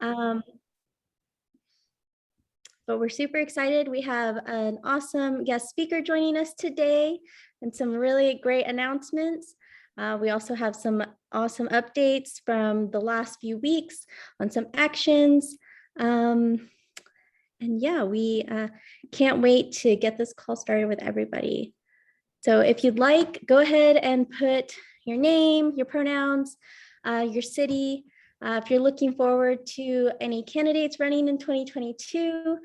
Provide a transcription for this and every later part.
Um, but we're super excited. We have an awesome guest speaker joining us today and some really great announcements. We also have some awesome updates from the last few weeks on some actions. And yeah, we can't wait to get this call started with everybody. So if you'd like, go ahead and put your name, your pronouns, your city. If you're looking forward to any candidates running in 2022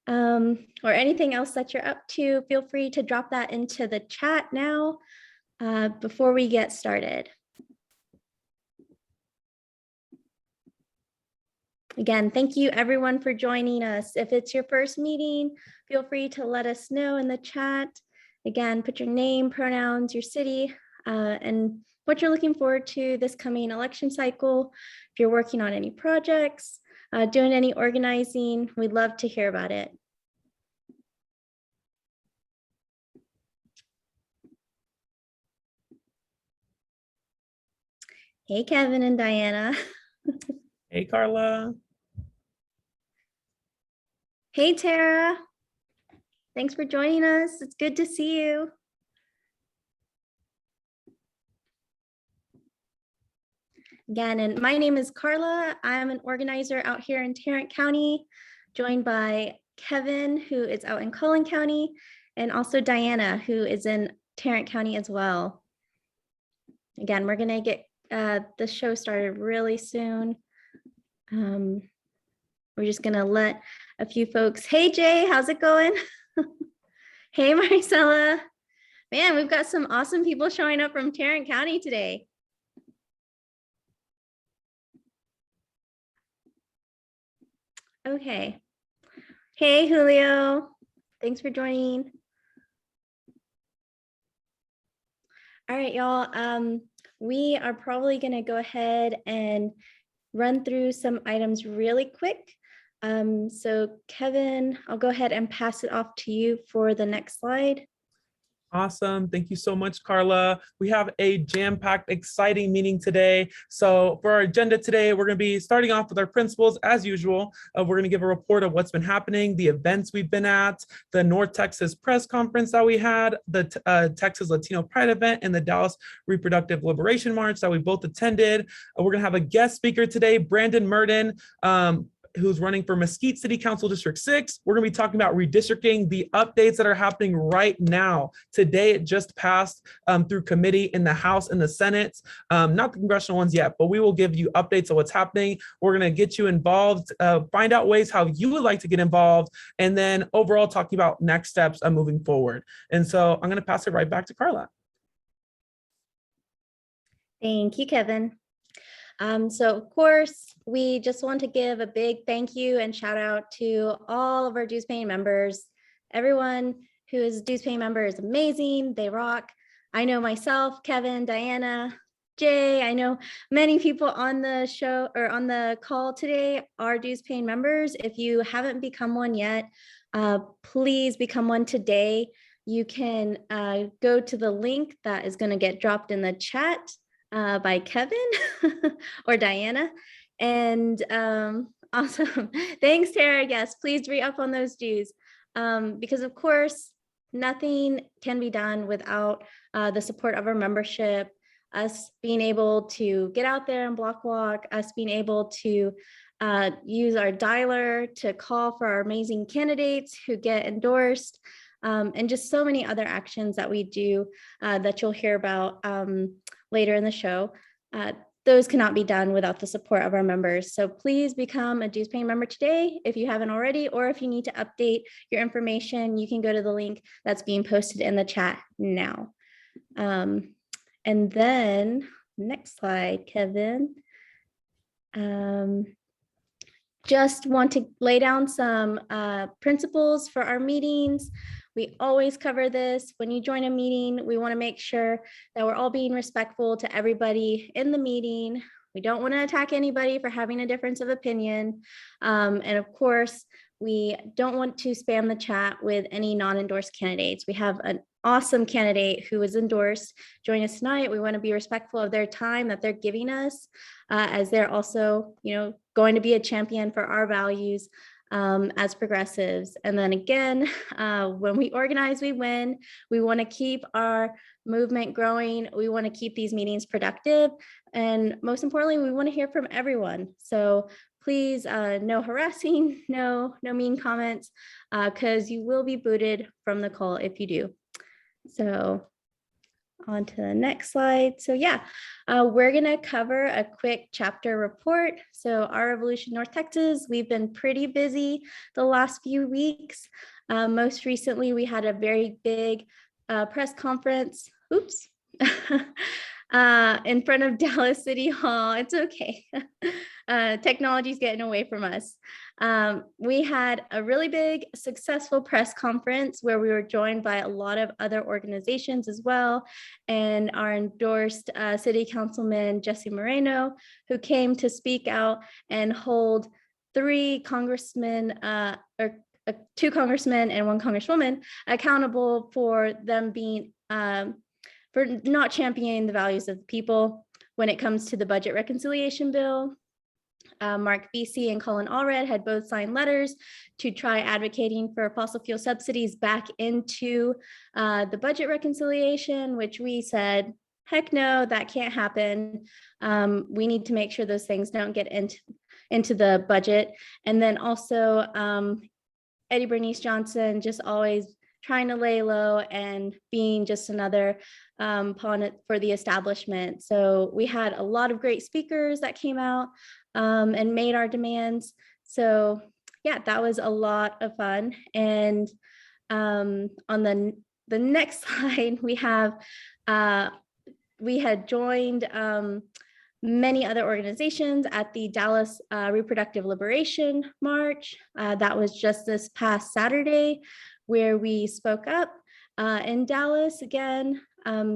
or anything else that you're up to, feel free to drop that into the chat now before we get started. Again, thank you everyone for joining us. If it's your first meeting, feel free to let us know in the chat. Again, put your name, pronouns, your city, and what you're looking forward to this coming election cycle. If you're working on any projects, doing any organizing, we'd love to hear about it. Hey, Kevin and Diana. Hey, Carla. Hey, Tara. Thanks for joining us. It's good to see you. Again, and my name is Carla. I'm an organizer out here in Tarrant County, joined by Kevin, who is out in Collin County, and also Diana, who is in Tarrant County as well. Again, we're gonna get the show started really soon. We're just gonna let a few folks. Hey, Jay, how's it going? Hey, Marcella. Man, we've got some awesome people showing up from Tarrant County today. Okay. Hey, Julio. Thanks for joining. All right, y'all. We are probably going to go ahead and run through some items really quick. So Kevin, I'll go ahead and pass it off to you for the next slide. Awesome. Thank you so much, Carla. We have a jam-packed, exciting meeting today. So for our agenda today, we're going to be starting off with our principals as usual. We're going to give a report of what's been happening, the events we've been at, the North Texas press conference that we had, the Texas Latino Pride event, and the Dallas Reproductive Liberation March that we both attended. We're going to have a guest speaker today, Brandon Murden, who's running for Mesquite City Council District 6. We're going to be talking about redistricting, the updates that are happening right now. Today, it just passed through committee in the House and the Senate, not the congressional ones yet, but we will give you updates of what's happening. We're going to get you involved, find out ways how you would like to get involved, and then overall talking about next steps moving forward. And so I'm going to pass it right back to Carla. Thank you, Kevin. So of course, we just want to give a big thank you and shout out to all of our dues paying members. Everyone who is a dues paying member is amazing. They rock. I know myself, Kevin, Diana, Jay. I know many people on the show or on the call today are dues paying members. If you haven't become one yet, please become one today. You can go to the link that is going to get dropped in the chat by Kevin or Diana. And awesome. Thanks, Tara. Yes, please re-up on those dues. Because of course, nothing can be done without the support of our membership, us being able to get out there and block walk, us being able to use our dialer to call for our amazing candidates who get endorsed, and just so many other actions that we do that you'll hear about later in the show. Those cannot be done without the support of our members. So please become a dues paying member today if you haven't already, or if you need to update your information, you can go to the link that's being posted in the chat now. And then next slide, Kevin. Just want to lay down some principles for our meetings. We always cover this. When you join a meeting, we want to make sure that we're all being respectful to everybody in the meeting. We don't want to attack anybody for having a difference of opinion. And of course, we don't want to spam the chat with any non-endorsed candidates. We have an awesome candidate who is endorsed join us tonight. We want to be respectful of their time that they're giving us, as they're also, going to be a champion for our values as progressives. And then again, when we organize, we win. We want to keep our movement growing. We want to keep these meetings productive. And most importantly, we want to hear from everyone. So please, no harassing, no mean comments, because you will be booted from the call if you do. So on to the next slide. So yeah, we're gonna cover a quick chapter report. So our Revolution North Texas, we've been pretty busy the last few weeks. Most recently, we had a very big press conference, oops, in front of Dallas City Hall. It's okay. Technology's getting away from us. We had a really big, successful press conference where we were joined by a lot of other organizations as well, and our endorsed City Councilman Jesse Moreno, who came to speak out and hold two congressmen and one congresswoman accountable for them being for not championing the values of the people when it comes to the budget reconciliation bill. Mark Vesey and Colin Allred had both signed letters to try advocating for fossil fuel subsidies back into the budget reconciliation, which we said, heck no, that can't happen. We need to make sure those things don't get into the budget. And then also Eddie Bernice Johnson just always trying to lay low and being just another pawn for the establishment. So we had a lot of great speakers that came out and made our demands. So yeah, that was a lot of fun. And on the next slide, we had joined many other organizations at the Dallas Reproductive Liberation March. That was just this past Saturday, where we spoke up in Dallas again,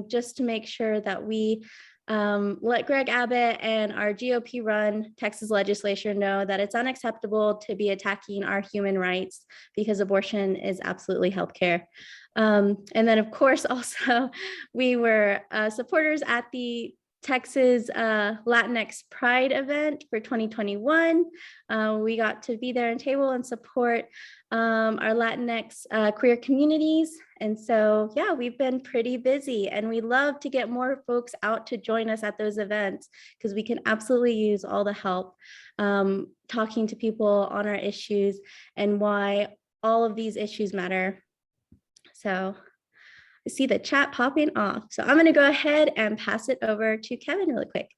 just to make sure that we let Greg Abbott and our GOP-run Texas legislature know that it's unacceptable to be attacking our human rights, because abortion is absolutely healthcare. And then, of course, also we were supporters at the Texas Latinx Pride event for 2021. We got to be there and table and support our Latinx queer communities. And so, yeah, we've been pretty busy, and we love to get more folks out to join us at those events, because we can absolutely use all the help talking to people on our issues and why all of these issues matter. So I see the chat popping off. So I'm going to go ahead and pass it over to Kevin really quick.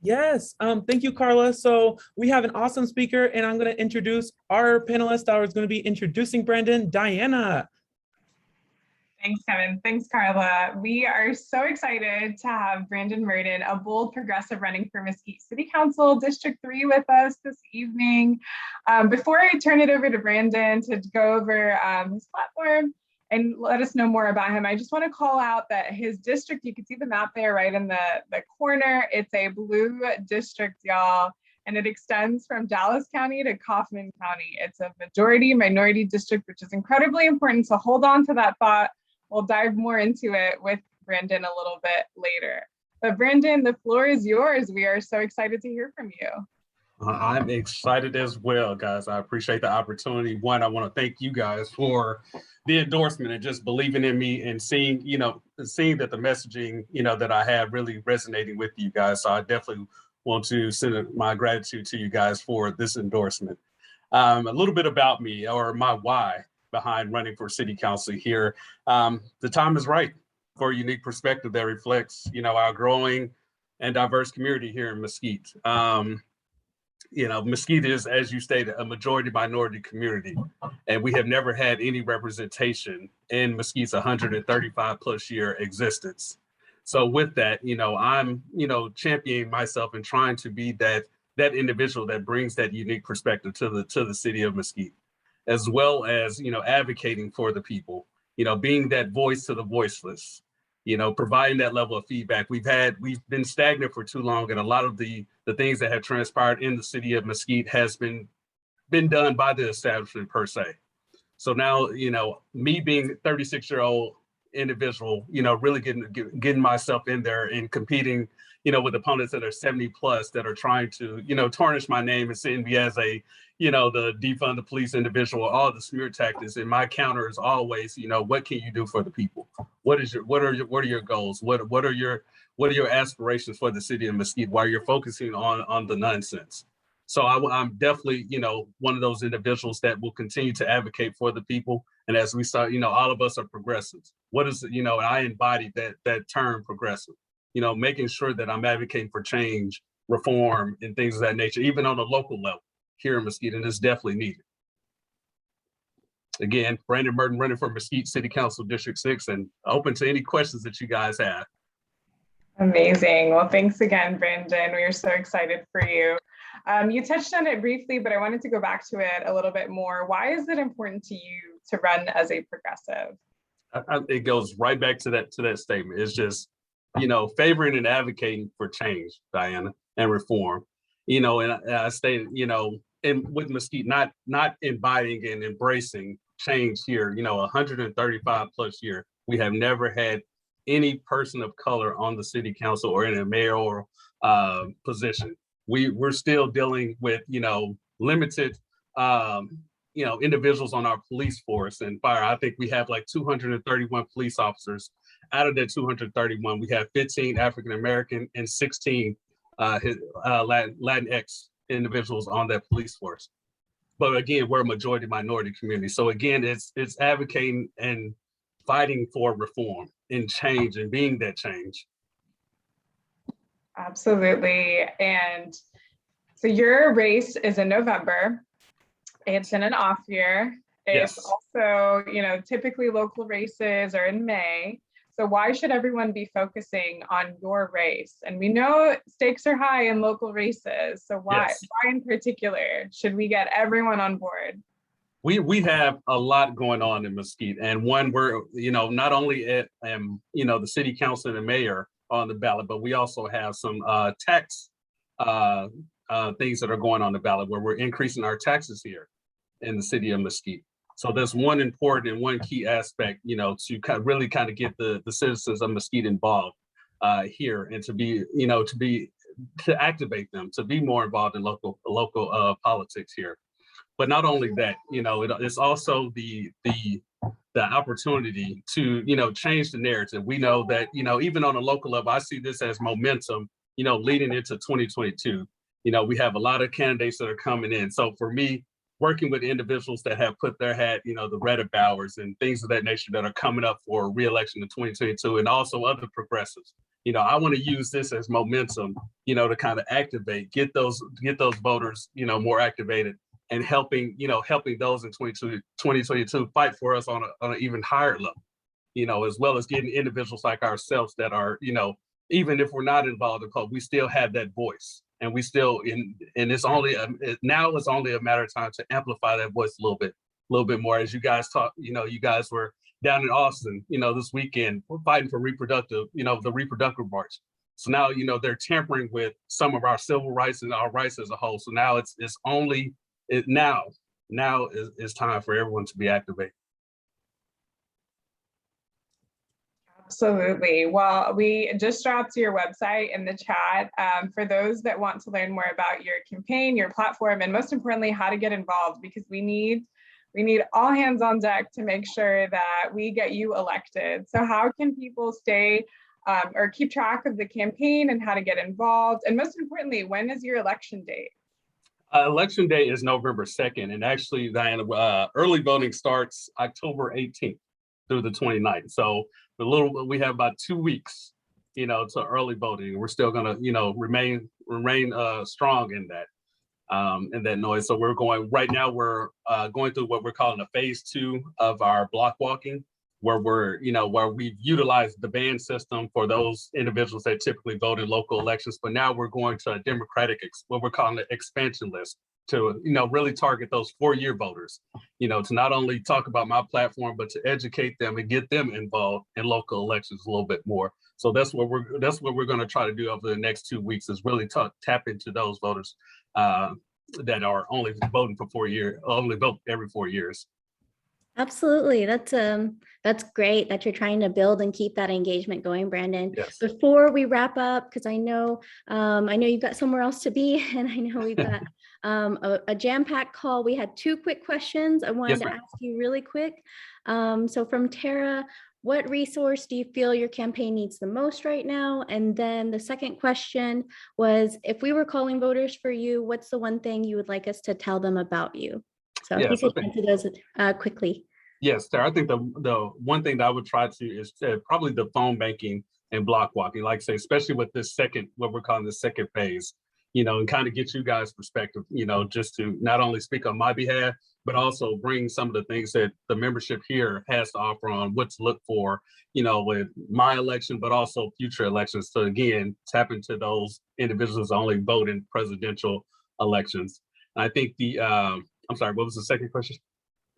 Yes, thank you, Carla. So we have an awesome speaker, and I'm going to introduce our panelist that is going to be introducing Brandon, Diana. Thanks, Kevin. Thanks, Carla. We are so excited to have Brandon Murden, a bold progressive running for Mesquite City Council, District 3 with us this evening. Before I turn it over to Brandon to go over his platform and let us know more about him, I just want to call out that his district, you can see the map there right in the corner. It's a blue district, y'all, and it extends from Dallas County to Kaufman County. It's a majority minority district, which is incredibly important. So hold on to that thought. We'll dive more into it with Brandon a little bit later. But Brandon, the floor is yours. We are so excited to hear from you. I'm excited as well, guys. I appreciate the opportunity. One, I want to thank you guys for the endorsement and just believing in me and seeing that the messaging, that I have really resonating with you guys. So I definitely want to send my gratitude to you guys for this endorsement. A little bit about me, or my why behind running for city council here. The time is right for a unique perspective that reflects, our growing and diverse community here in Mesquite. Mesquite is, as you stated, a majority minority community, and we have never had any representation in Mesquite's 135 plus year existence. So with that, I'm, championing myself and trying to be that individual that brings that unique perspective to the city of Mesquite, as well as, advocating for the people, being that voice to the voiceless, providing that level of feedback. We've been stagnant for too long, and a lot of the things that have transpired in the city of Mesquite has been done by the establishment per se. So now, me being 36-year-old individual, really getting myself in there and competing, with opponents that are 70 plus that are trying to, tarnish my name and seeing me as a, the defund the police individual, all the smear tactics. And my counter is always, what can you do for the people? What are your goals? What are your aspirations for the city of Mesquite while you're focusing on the nonsense? So I'm definitely, one of those individuals that will continue to advocate for the people. And as we start, all of us are progressives. What is, I embody that term progressive, making sure that I'm advocating for change, reform, and things of that nature, even on a local level here in Mesquite, and it's definitely needed. Again, Brandon Murden running for Mesquite City Council District 6 and open to any questions that you guys have. Amazing. Well, thanks again, Brandon. We are so excited for you. You touched on it briefly, but I wanted to go back to it a little bit more. Why is it important to you to run as a progressive? It goes right back to that statement. It's just, favoring and advocating for change, Diana, and reform. And I stated, and with Mesquite, not embodying and embracing change here, 135 plus year, we have never had any person of color on the city council or in a mayoral position. We're still dealing with, limited, individuals on our police force and fire. I think we have like 231 police officers. Out of that 231, we have 15 African-American and 16 Latinx individuals on that police force. But again, we're a majority minority community. So again, it's advocating and fighting for reform and change and being that change. Absolutely. And so your race is in November. It's in an off year. It's Yes. also, typically local races are in May. So why should everyone be focusing on your race? And we know stakes are high in local races. So why in particular should we get everyone on board? We have a lot going on in Mesquite, and one where, not only at, the city council and the mayor on the ballot, but we also have some tax things that are going on the ballot where we're increasing our taxes here in the city of Mesquite. So that's one important and one key aspect, to really kind of get the citizens of Mesquite involved here, and to activate them, to be more involved in local politics here. But not only that, it's also the opportunity to, change the narrative. We know that, even on a local level, I see this as momentum, leading into 2022. We have a lot of candidates that are coming in. So for me, working with individuals that have put their hat, the Retta Bowers and things of that nature that are coming up for re-election in 2022, and also other progressives, I want to use this as momentum, to kind of activate, get those voters, more activated, and helping those in 2022 fight for us on an even higher level, as well as getting individuals like ourselves that are, even if we're not involved in politics, we still have that voice. And we still, and it's only, now it's only a matter of time to amplify that voice a little bit more. As you guys talk, you guys were down in Austin, this weekend, we're fighting for reproductive, the reproductive march. So now, they're tampering with some of our civil rights and our rights as a whole. So now now is time for everyone to be activated. Absolutely. Well, we just dropped your website in the chat for those that want to learn more about your campaign, your platform, and most importantly, how to get involved, because we need all hands on deck to make sure that we get you elected. So how can people stay or keep track of the campaign and how to get involved? And most importantly, when is your election date? Election day is November 2nd. And actually, Diana, early voting starts October 18th through the 29th. So we have about 2 weeks, to early voting. We're still gonna, remain strong in that noise. So we're going through what we're calling a phase 2 of our block walking, where where we've utilized the band system for those individuals that typically vote in local elections. But now we're going to a democratic, what we're calling an expansion list, to really target those 4-year voters, to not only talk about my platform, but to educate them and get them involved in local elections a little bit more. So that's what we're going to try to do over the next 2 weeks, is really tap into those voters that are only voting for 4 years, only vote every 4 years. Absolutely. That's great that you're trying to build and keep that engagement going, Brandon. Yes. Before we wrap up, because I know you've got somewhere else to be, and I know we've got a jam-packed call. We had 2 quick questions I wanted Yes, to ma'am. ask you really quick. So from Tara, what resource do you feel your campaign needs the most right now? And then the second question was, if we were calling voters for you, what's the one thing you would like us to tell them about you? So if Yes, you I could think- answer those quickly. Yes, Sarah, I think the one thing that I would try to is probably the phone banking and block walking, like I say, especially with this second, what we're calling the second phase, and kind of get you guys' perspective, just to not only speak on my behalf, but also bring some of the things that the membership here has to offer on what to look for, with my election, but also future elections. So again, tap into those individuals that only vote in presidential elections. And I think I'm sorry, what was the second question,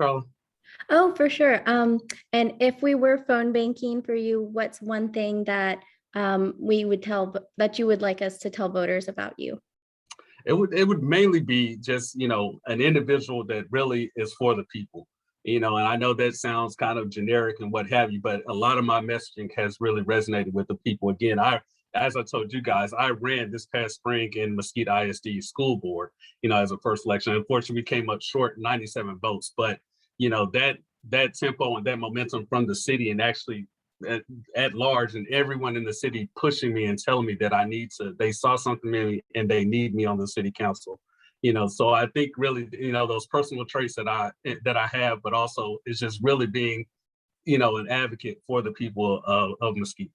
Carla? Oh, for sure. And if we were phone banking for you, what's one thing that we would that you would like us to tell voters about you? It would mainly be just, an individual that really is for the people, and I know that sounds kind of generic and what have you, but a lot of my messaging has really resonated with the people. Again, as I told you guys, I ran this past spring in Mesquite ISD school board, as a first election. Unfortunately, we came up short 97 votes, but that tempo and that momentum from the city and actually at large and everyone in the city pushing me and telling me that they saw something in me and they need me on the city council. So I think really, those personal traits that I have, but also it's just really being, an advocate for the people of Mesquite.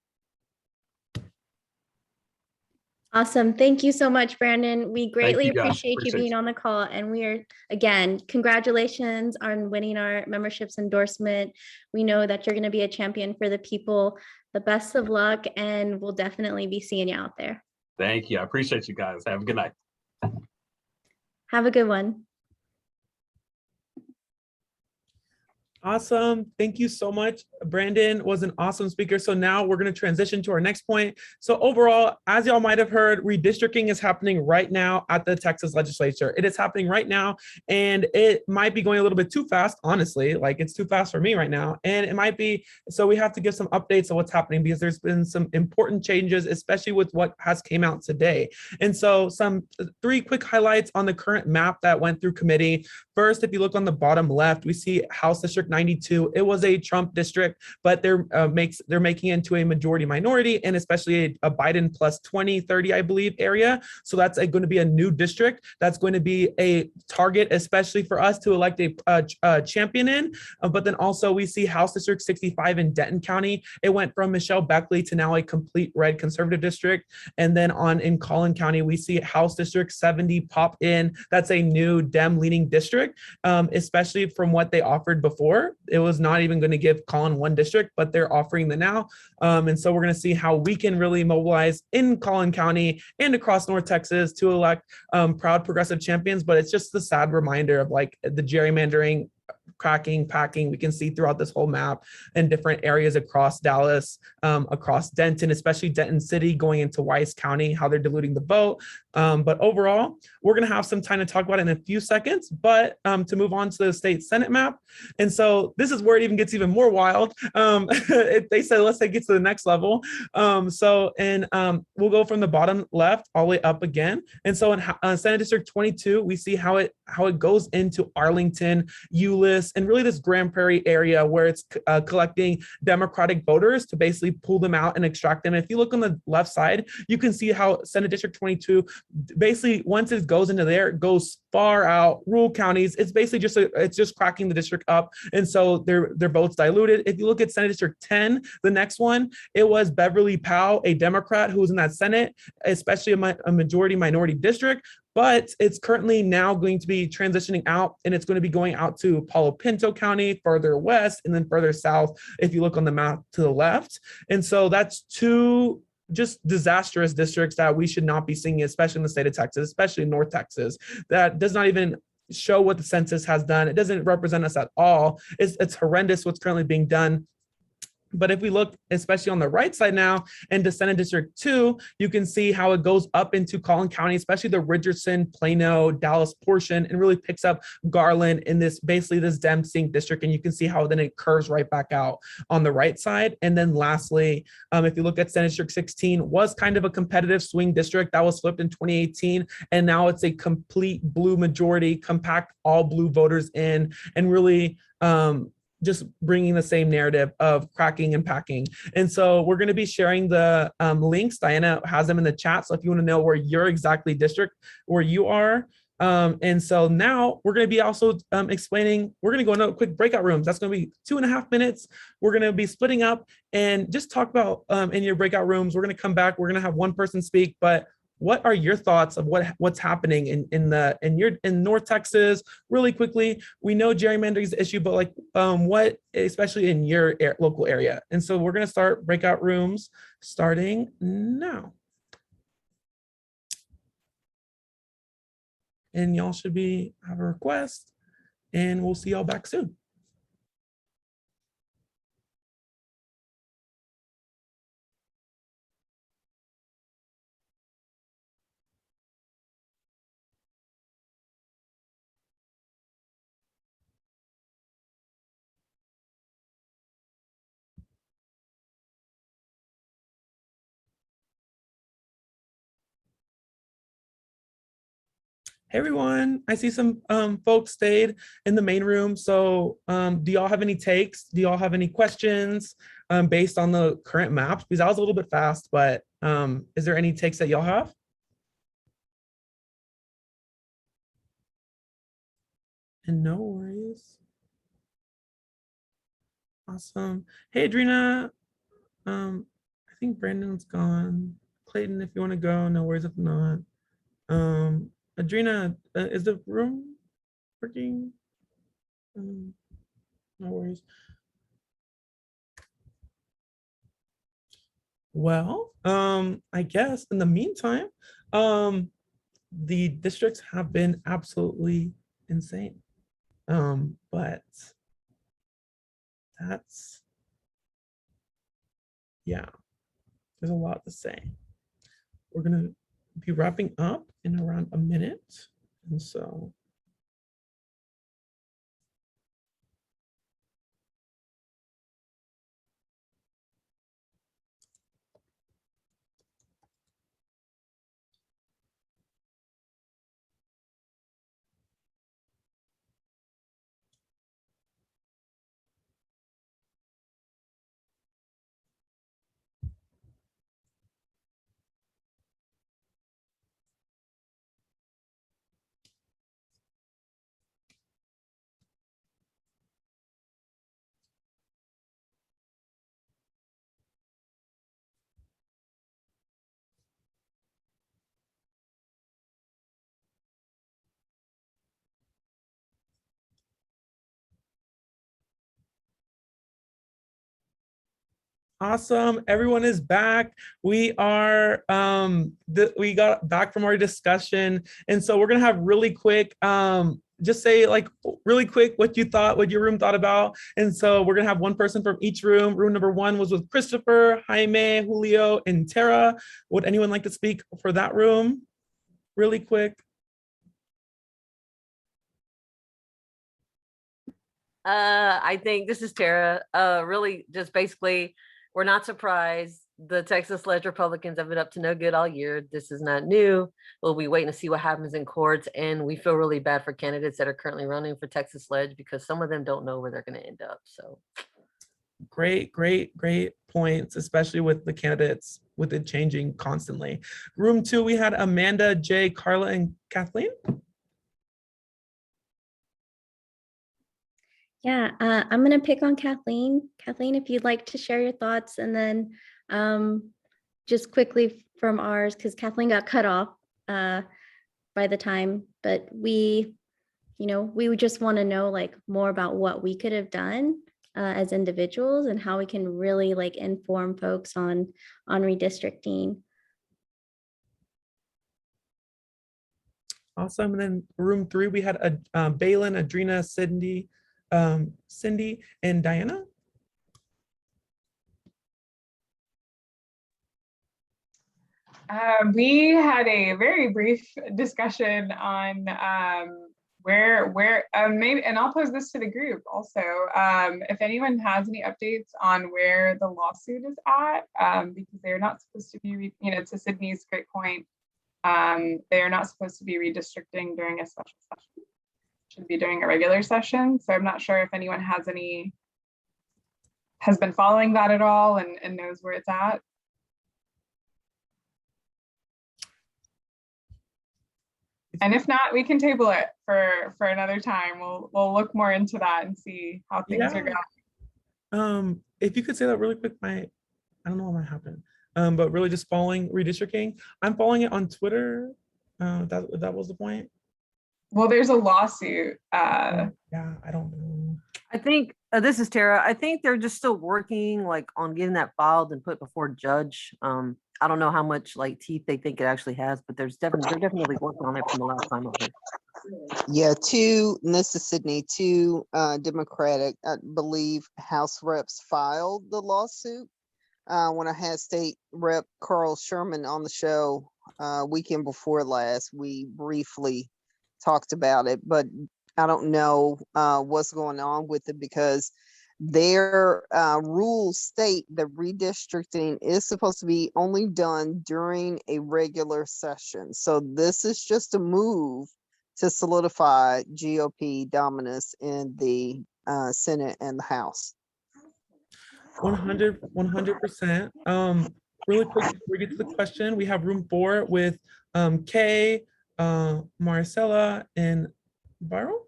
Awesome. Thank you so much, Brandon. We greatly you, guys. appreciate you Appreciate being you. on the call. And we are, again, congratulations on winning our membership's endorsement. We know that you're going to be a champion for the people. The best of luck, and we'll definitely be seeing you out there. Thank you. I appreciate you guys. Have a good night. Have a good one. Awesome. Thank you so much. Brandon was an awesome speaker. So now we're going to transition to our next point. So overall, as y'all might have heard, redistricting is happening right now at the Texas legislature. It is happening right now, and it might be going a little bit too fast, honestly. Like, it's too fast for me right now. And it might be, so we have to give some updates on what's happening because there's been some important changes, especially with what has came out today. And so some 3 quick highlights on the current map that went through committee. First, if you look on the bottom left, we see House District 92. It was a Trump district, but they're making it into a majority minority, and especially a Biden plus 20, 30, I believe, area. So that's going to be a new district. That's going to be a target, especially for us to elect a champion in. But then also we see House District 65 in Denton County. It went from Michelle Beckley to now a complete red conservative district. And then in Collin County, we see House District 70 pop in. That's a new Dem leaning district, especially from what they offered before. It was not even going to give Collin one district, but they're offering the now. And so we're going to see how we can really mobilize in Collin County and across North Texas to elect proud progressive champions. But it's just the sad reminder of like the gerrymandering, cracking, packing we can see throughout this whole map in different areas across Dallas, across Denton, especially Denton City, going into Wise County, how they're diluting the vote. But overall, we're going to have some time to talk about it in a few seconds, but to move on to the state Senate map. And so this is where it even gets even more wild. They said, let's say get to the next level. We'll go from the bottom left all the way up again. And so in Senate District 22, we see how it goes into Arlington, Euless, and really this Grand Prairie area where it's collecting Democratic voters to basically pull them out and extract them. And if you look on the left side, you can see how Senate District 22, basically once it goes into there, it goes far out, rural counties. It's basically it's just cracking the district up. And so their votes diluted. If you look at Senate District 10, the next one, it was Beverly Powell, a Democrat who was in that Senate, especially a majority minority district. But it's currently now going to be transitioning out, and it's going to be going out to Palo Pinto County, further west, and then further south, if you look on the map to the left. And so that's 2 just disastrous districts that we should not be seeing, especially in the state of Texas, especially North Texas. That does not even show what the census has done. It doesn't represent us at all. It's horrendous what's currently being done. But if we look, especially on the right side now, into Senate District 2, you can see how it goes up into Collin County, especially the Richardson, Plano, Dallas portion, and really picks up Garland in this, basically this Dem sync district. And you can see how then it curves right back out on the right side. And then lastly, if you look at Senate District 16, was kind of a competitive swing district that was flipped in 2018. And now it's a complete blue majority, compact all blue voters in, and really, just bringing the same narrative of cracking and packing. And so we're going to be sharing the links. Diana has them in the chat. So if you want to know where your exactly district, where you are. And so now we're going to be also explaining, we're going to go into quick breakout rooms. That's going to be 2.5 minutes. We're going to be splitting up and just talk about in your breakout rooms. We're going to come back. We're going to have one person speak, but what are your thoughts of what's happening in North Texas? Really quickly, we know gerrymandering is an issue, but like what, especially in your local area. And so we're going to start breakout rooms starting now. And y'all should have a request, and we'll see y'all back soon. Hey everyone, I see some folks stayed in the main room. So do y'all have any takes? Do y'all have any questions based on the current maps? Because I was a little bit fast, but is there any takes that y'all have? And no worries. Awesome. Hey Adrina, I think Brandon's gone. Clayton, if you want to go, no worries if not. Adrina, is the room working? No worries. Well, I guess in the meantime, the districts have been absolutely insane. But that's, yeah, there's a lot to say. We're gonna be wrapping up in around a minute. And so awesome, everyone is back. We are we got back from our discussion, and so we're gonna have really quick just say like really quick what you thought, what your room thought about. And so we're gonna have one person from each room. Room number 1 was with Christopher, Jaime, Julio, and Tara. Would anyone like to speak for that room really quick? I think this is Tara. Really just basically, we're not surprised. The Texas Ledge Republicans have been up to no good all year. This is not new. We'll be waiting to see what happens in courts. And we feel really bad for candidates that are currently running for Texas Ledge because some of them don't know where they're going to end up. So great points, especially with the candidates, with it changing constantly. Room 2, we had Amanda, Jay, Carla, and Kathleen. Yeah, I'm going to pick on Kathleen. Kathleen, if you'd like to share your thoughts, and then just quickly from ours, because Kathleen got cut off by the time, but we would just want to know like more about what we could have done as individuals and how we can really like inform folks on redistricting. Awesome. And then room 3, we had Balin, Adrina, Cindy, and Diana. We had a very brief discussion on maybe, and I'll pose this to the group also. If anyone has any updates on where the lawsuit is at, because they're not supposed to be, to Sydney's great point, they are not supposed to be redistricting during a special session. Should be doing a regular session. So I'm not sure if anyone has been following that at all and knows where it's at. And if not, we can table it for another time. We'll look more into that and see how things are going. If you could say that really quick, I don't know what might happen. But really just following redistricting. I'm following it on Twitter. That was the point. Well, there's a lawsuit. Yeah, I don't know. I think this is Tara. I think they're just still working like on getting that filed and put before a judge. I don't know how much like teeth they think it actually has, but they're definitely working on it from the last time I heard. Yeah, this is Sydney, two Democratic, I believe, House reps filed the lawsuit. When I had State Rep Carl Sherman on the show weekend before last, we briefly talked about it, but I don't know what's going on with it because their rules state that redistricting is supposed to be only done during a regular session. So this is just a move to solidify GOP dominance in the Senate and the House. 100%. Really quick before we get to the question, we have room 4 with Kay, Maricela, and Barrow.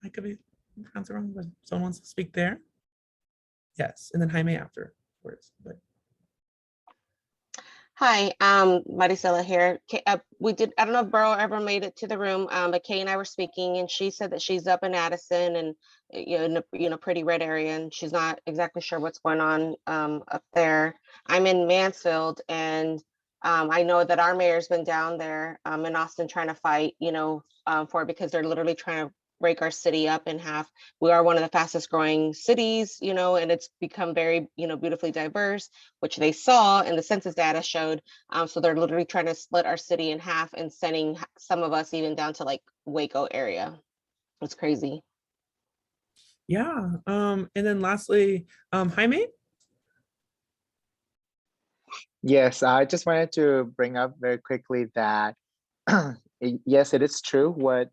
I could be pronouncing it wrong, but someone wants to speak there. Yes, and then Jaime afterwards. But Hi, Maricela here. I don't know if Burrow ever made it to the room, but Kay and I were speaking and she said that she's up in Addison and in a pretty red area and she's not exactly sure what's going on up there. I'm in Mansfield and I know that our mayor's been down there in Austin trying to fight, for it because they're literally trying to break our city up in half. We are one of the fastest growing cities, and it's become very, beautifully diverse, which they saw and the census data showed. So they're literally trying to split our city in half and sending some of us even down to like Waco area. It's crazy. yeah, and then lastly, Jaime. Yes, I just wanted to bring up very quickly that yes, it is true what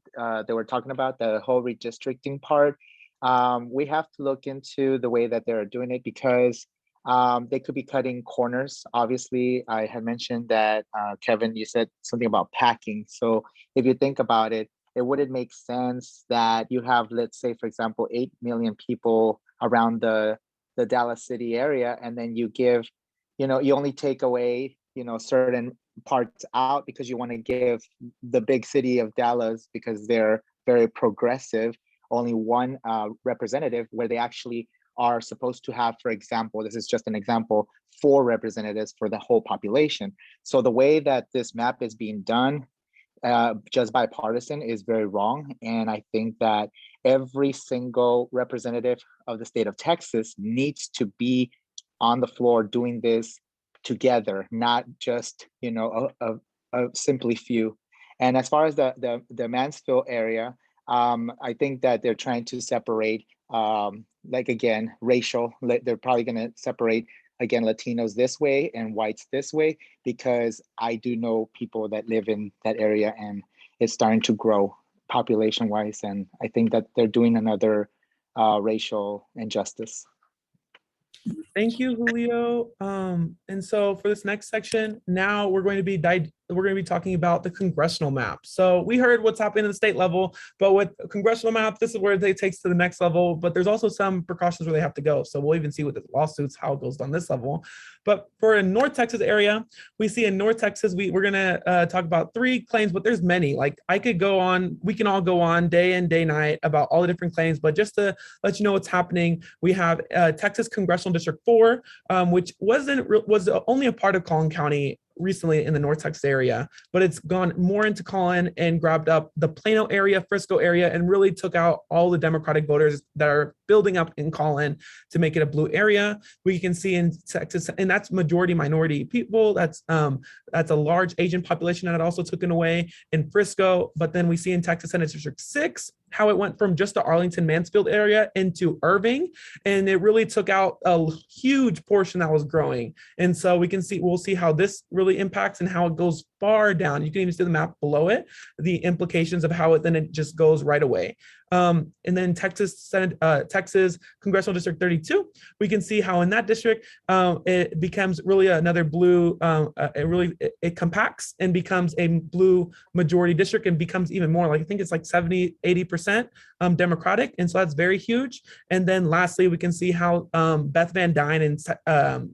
they were talking about, the whole redistricting part. We have to look into the way that they're doing it because they could be cutting corners. Obviously, I had mentioned that, Kevin, you said something about packing. So if you think about it, it wouldn't make sense that you have, let's say, for example, 8 million people around the Dallas City area, and then you give, you only take away, certain parts out because you want to give the big city of Dallas, because they're very progressive, only one representative, where they actually are supposed to have, for example, this is just an example, 4 representatives for the whole population. So the way that this map is being done, just bipartisan, is very wrong. And I think that every single representative of the state of Texas needs to be on the floor doing this together, not just a simply few. And as far as the Mansfield area, I think that they're trying to separate, like again, racial. They're probably going to separate again Latinos this way and whites this way, because I do know people that live in that area and it's starting to grow population wise, and I think that they're doing another racial injustice. Thank you, Julio. And so for this next section, now we're going to be talking about the congressional map. So we heard what's happening at the state level, but with a congressional map, this is where it takes to the next level. But there's also some precautions where they have to go. So we'll even see with the lawsuits how it goes on this level. But for a North Texas area, we see in North Texas, we're gonna talk about 3 claims, but there's many. Like we can all go on day in, day night about all the different claims. But just to let you know what's happening, we have Texas Congressional District 4, which was only a part of Collin County recently in the North Texas area, but it's gone more into Collin and grabbed up the Plano area, Frisco area, and really took out all the Democratic voters that are building up in Collin to make it a blue area. We can see in Texas, and that's majority minority people. That's a large Asian population that also took it away in Frisco. But then we see in Texas Senate District 6 how it went from just the Arlington Mansfield area into Irving, and it really took out a huge portion that was growing. And so we'll see how this really impacts and how it goes far down. You can even see the map below it, the implications of how it just goes right away. And then Texas Congressional District 32, we can see how in that district it becomes really another blue, it compacts and becomes a blue majority district and becomes even more, like I think it's like 70-80% Democratic. And so that's very huge. And then lastly, we can see how Beth Van Dyne in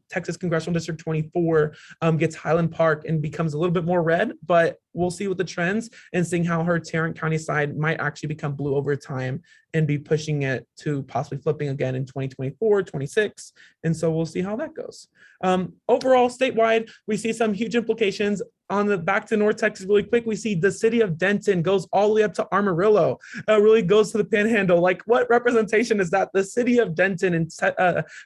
Texas Congressional District 24 gets Highland Park and becomes a little bit more red, but we'll see with the trends and seeing how her Tarrant County side might actually become blue over time and be pushing it to possibly flipping again in 2024, 26. And so we'll see how that goes. Overall, statewide, we see some huge implications. On the back to North Texas really quick, we see the city of Denton goes all the way up to Amarillo, really goes to the Panhandle. Like, what representation is that? The city of Denton in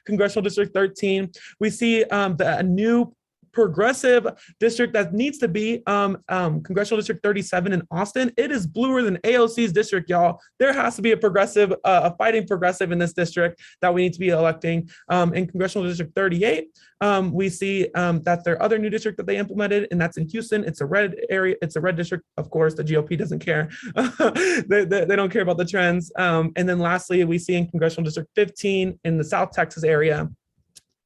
Congressional District 13. We see the new progressive district that needs to be Congressional District 37 in Austin. It is bluer than AOC's district, y'all. There has to be a progressive, a fighting progressive in this district that we need to be electing. In Congressional District 38, we see that their other new district that they implemented, and that's in Houston. It's a red area. It's a red district. Of course, the GOP doesn't care. they don't care about the trends. And then lastly, we see in Congressional District 15 in the South Texas area,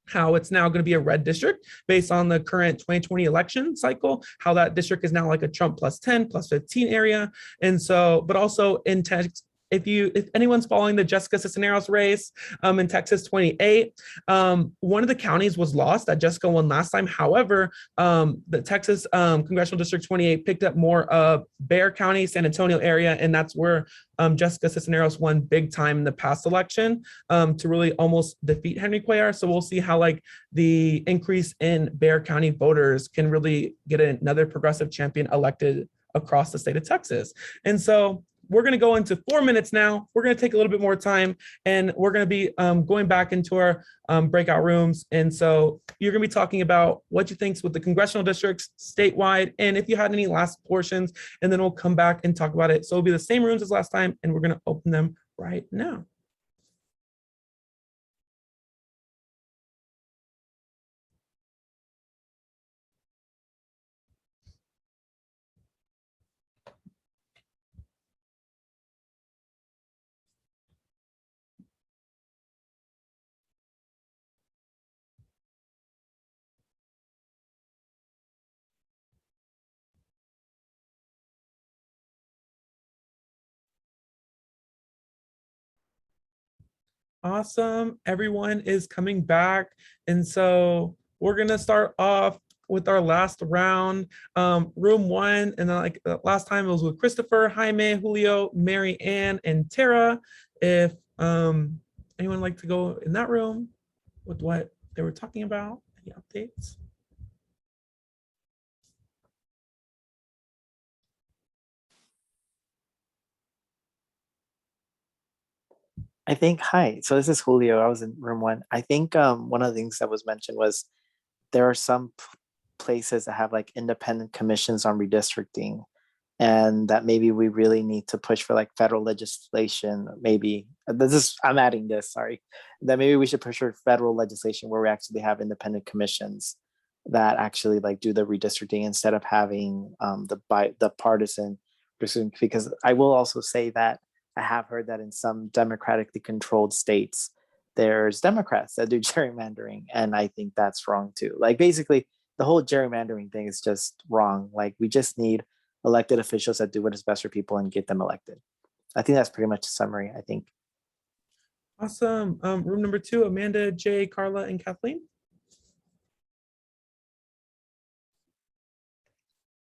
how it's now going to be a red district based on the current 2020 election cycle, how that district is now like a Trump plus 10, plus 15 area. And so, but also in Texas, if anyone's following the Jessica Cisneros race in Texas 28, one of the counties was lost that Jessica won last time. However, the Texas Congressional District 28 picked up more of Bexar County, San Antonio area, and that's where Jessica Cisneros won big time in the past election to really almost defeat Henry Cuellar. So we'll see how like the increase in Bexar County voters can really get another progressive champion elected across the state of Texas. And so we're going to go into 4 minutes now. We're going to take a little bit more time, and we're going to be going back into our breakout rooms. And so you're going to be talking about what you think with the congressional districts statewide, and if you had any last portions, and then we'll come back and talk about it. So it'll be the same rooms as last time, and we're going to open them right now. Awesome. Everyone is coming back. And so we're going to start off with our last round, room one. And then like last time it was with Christopher, Jaime, Julio, Mary Ann, and Tara. If anyone would like to go in that room with what they were talking about, any updates? I think, hi, so this is Julio. I was in room one. I think one of the things that was mentioned was there are some places that have like independent commissions on redistricting, and that maybe we really need to push for like federal legislation. Maybe I'm adding this, sorry, that maybe we should push for federal legislation where we actually have independent commissions that actually like do the redistricting instead of having the partisan, because I will also say that I have heard that in some democratically controlled states, there's Democrats that do gerrymandering. And I think that's wrong too. Like basically the whole gerrymandering thing is just wrong. Like we just need elected officials that do what is best for people and get them elected. I think that's pretty much a summary, I think. Awesome. Room number two, Amanda, Jay, Carla, and Kathleen.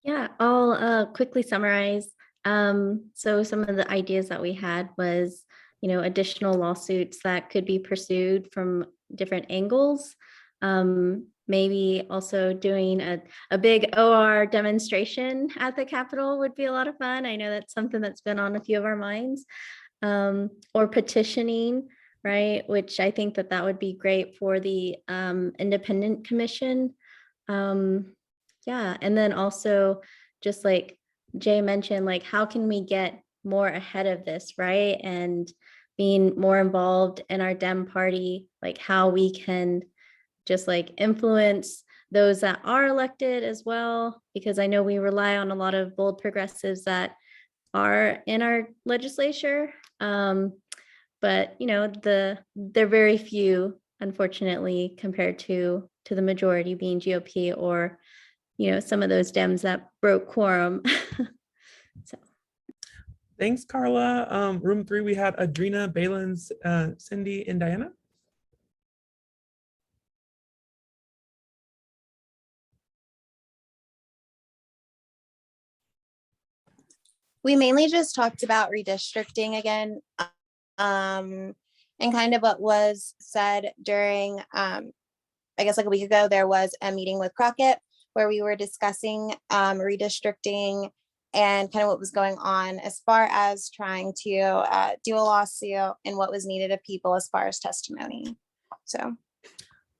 Yeah, I'll quickly summarize. So some of the ideas that we had was, additional lawsuits that could be pursued from different angles. Maybe also doing a big OR demonstration at the Capitol would be a lot of fun. I know that's something that's been on a few of our minds. Or petitioning right? Which I think that would be great for the independent commission. Yeah, and then also just like Jay mentioned, like how can we get more ahead of this, right? And being more involved in our Dem party, like how we can just like influence those that are elected as well, because I know we rely on a lot of bold progressives that are in our legislature. But you know, they're very few, unfortunately, compared to the majority being GOP or, you know, some of those Dems that broke quorum. So. Thanks, Carla. Room 3, we had Adrena, Balins, Cindy, and Diana. We mainly just talked about redistricting again, and kind of what was said during, I guess like a week ago, there was a meeting with Crockett where we were discussing redistricting and kind of what was going on as far as trying to do a lawsuit and what was needed of people as far as testimony. So.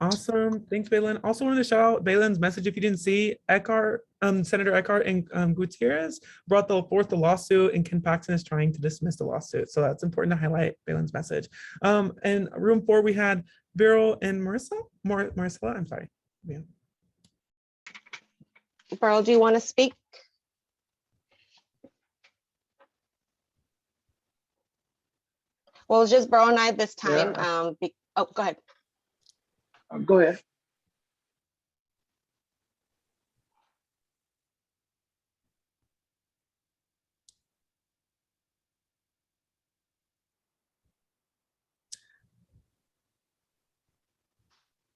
Awesome. Thanks, Balin. Also wanted to shout out Balin's message. If you didn't see, Eckhart, Senator Eckhart and Gutierrez brought forth the lawsuit, and Ken Paxton is trying to dismiss the lawsuit. So that's important to highlight Balin's message. In room 4, we had Vero and Maricela, I'm sorry. Yeah. Burl, do you want to speak? Well, it's just Burl and I this time. Yeah. Oh, go ahead. Go ahead.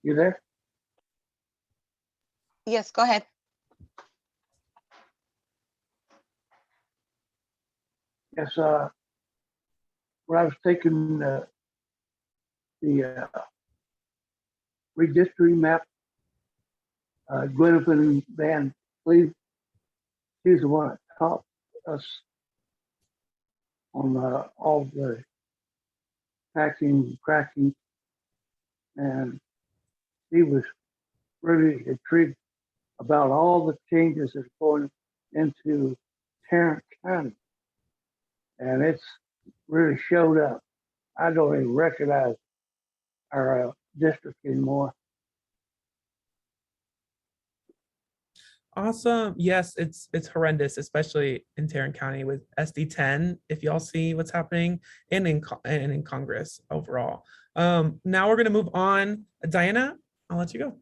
You there? Yes, go ahead. Yes, when I was taking the redistricting map, Gwyneth Van Cleve, she's the one that taught us on all the hacking, cracking, and he was really intrigued about all the changes that are going into Tarrant County. And it's really showed up. I don't even recognize our district anymore. Awesome. Yes, it's horrendous, especially in Tarrant County with SD 10. If y'all see what's happening, and in Congress overall. Now we're going to move on. Diana, I'll let you go.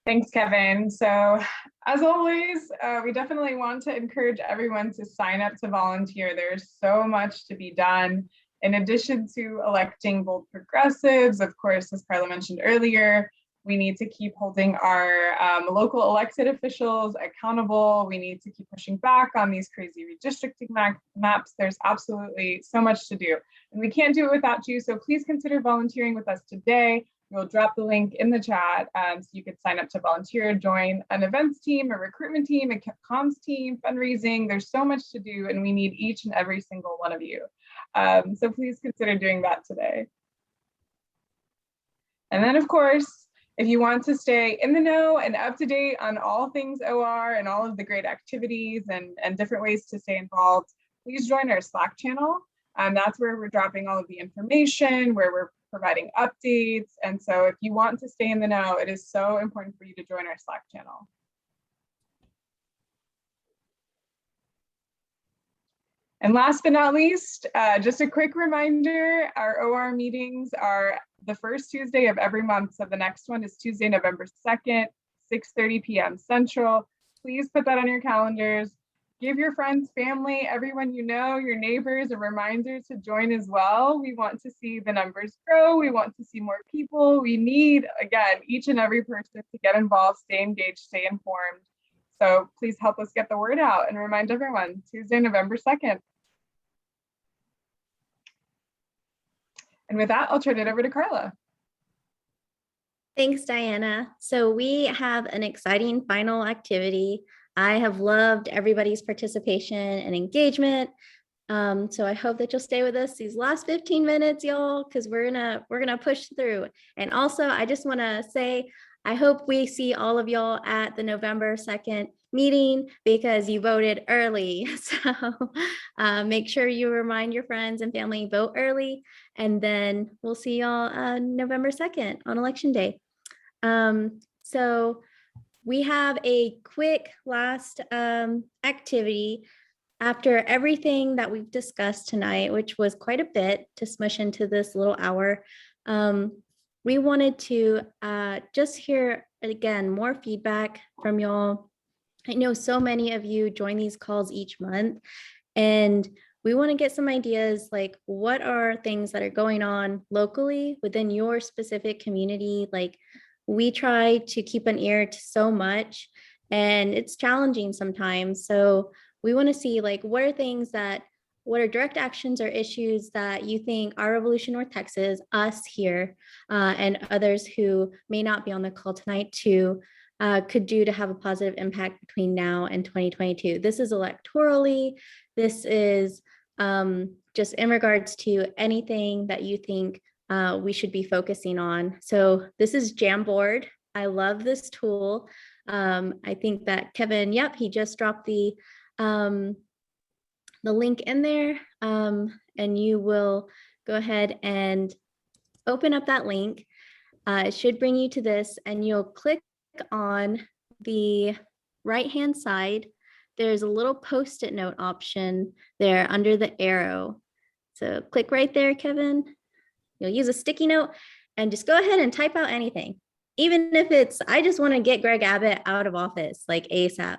Thanks, Kevin. So as always, we definitely want to encourage everyone to sign up to volunteer. There's so much to be done. In addition to electing bold progressives, of course, as Carla mentioned earlier, we need to keep holding our local elected officials accountable. We need to keep pushing back on these crazy redistricting maps. There's absolutely so much to do. And we can't do it without you. So please consider volunteering with us today. We'll drop the link in the chat so you could sign up to volunteer, join an events team, a recruitment team, a comms team, fundraising. There's so much to do, and we need each and every single one of you. So please consider doing that today. And then, of course, if you want to stay in the know and up to date on all things OR and all of the great activities and different ways to stay involved, please join our Slack channel. That's where we're dropping all of the information, where we're providing updates. And so if you want to stay in the know, it is so important for you to join our Slack channel. And last but not least, just a quick reminder, our OR meetings are the first Tuesday of every month. So the next one is Tuesday, November 2nd, 6:30 p.m. Central. Please put that on your calendars. Give your friends, family, everyone you know, your neighbors, a reminder to join as well. We want to see the numbers grow. We want to see more people. We need, again, each and every person to get involved, stay engaged, stay informed. So please help us get the word out and remind everyone, Tuesday, November 2nd. And with that, I'll turn it over to Carla. Thanks, Diana. So we have an exciting final activity. I have loved everybody's participation and engagement. So I hope that you'll stay with us these last 15 minutes, y'all, because we're gonna push through. And also, I just want to say, I hope we see all of y'all at the November 2nd meeting because you voted early. So make sure you remind your friends and family, vote early, and then we'll see y'all November 2nd on Election Day. So we have a quick last activity. After everything that we've discussed tonight, which was quite a bit to smush into this little hour, we wanted to just hear, again, more feedback from y'all. I know so many of you join these calls each month, and we want to get some ideas like what are things that are going on locally within your specific community. Like, we try to keep an ear to so much, and it's challenging sometimes. So we want to see like what are direct actions or issues that you think our Revolution North Texas, us here, and others who may not be on the call tonight too, could do to have a positive impact between now and 2022. This is electorally, this is just in regards to anything that you think we should be focusing on. So this is Jamboard. I love this tool. I think that Kevin, yep, he just dropped the link in there, and you will go ahead and open up that link. It should bring you to this, and you'll click on the right-hand side. There's a little post-it note option there under the arrow. So click right there, Kevin. You'll use a sticky note and just go ahead and type out anything. Even if it's, I just want to get Greg Abbott out of office, like ASAP.